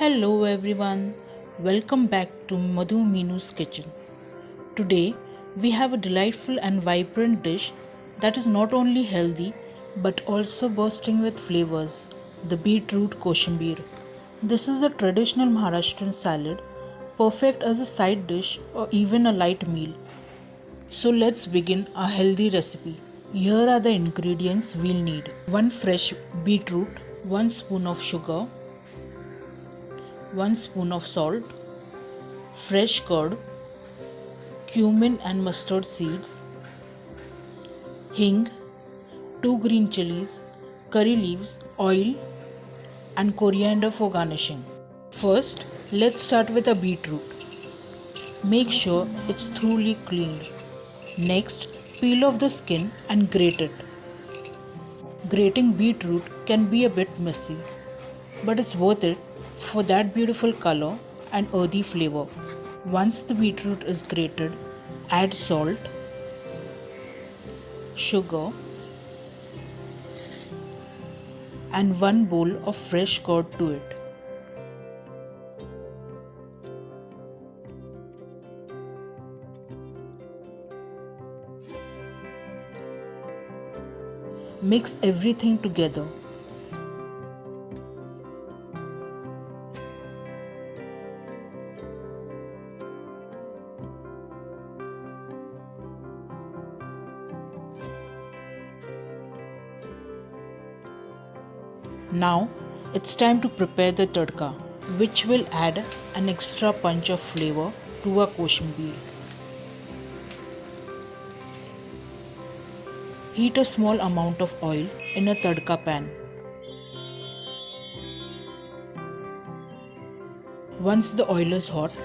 Hello everyone, welcome back to Madhu Minu's kitchen. Today we have a delightful and vibrant dish that is not only healthy but also bursting with flavors, the Beetroot Koshimbir. This is a traditional Maharashtrian salad, perfect as a side dish or even a light meal. So let's begin our healthy recipe. Here are the ingredients we'll need. 1 fresh beetroot, 1 spoon of sugar, 1 spoon of salt, fresh curd, cumin and mustard seeds, hing, 2 green chilies, curry leaves, oil and coriander for garnishing. First, let's start with a beetroot. Make sure it's thoroughly cleaned. Next, peel off the skin and grate it. Grating beetroot can be a bit messy, but it's worth it for that beautiful color and earthy flavor. Once the beetroot is grated, add salt, sugar, and 1 bowl of fresh curd to it. Mix everything together. Now it's time to prepare the tadka, which will add an extra punch of flavor to our koshimbir. Heat a small amount of oil in a tadka pan. Once the oil is hot,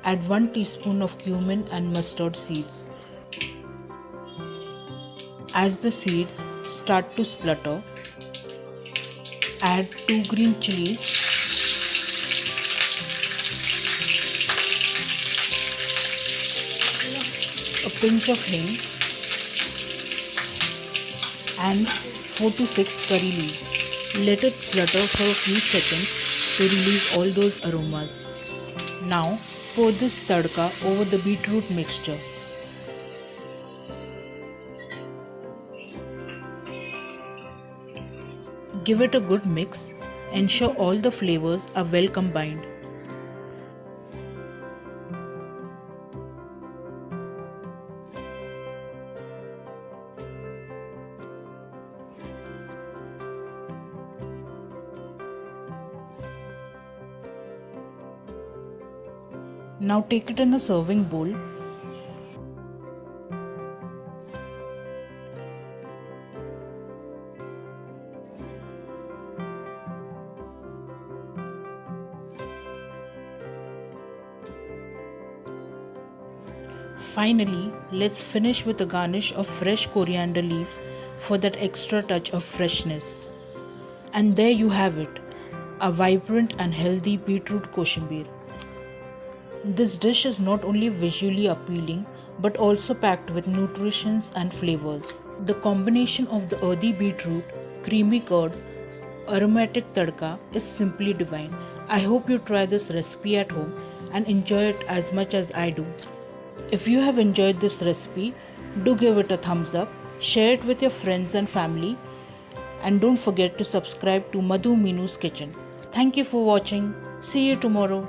add 1 teaspoon of cumin and mustard seeds. As the seeds start to splutter, add 2 green chilies, a pinch of hing, and 4 to 6 curry leaves. Let it splutter for a few seconds to release all those aromas. Now pour this tadka over the beetroot mixture. Give it a good mix. Ensure all the flavors are well combined. Now take it in a serving bowl. Finally, let's finish with a garnish of fresh coriander leaves for that extra touch of freshness. And there you have it, a vibrant and healthy beetroot koshimbir. This dish is not only visually appealing but also packed with nutrition and flavors. The combination of the earthy beetroot, creamy curd, aromatic tadka is simply divine. I hope you try this recipe at home and enjoy it as much as I do. If you have enjoyed this recipe, do give it a thumbs up, share it with your friends and family, and don't forget to subscribe to Madhu Minu's Kitchen. Thank you for watching. See you tomorrow.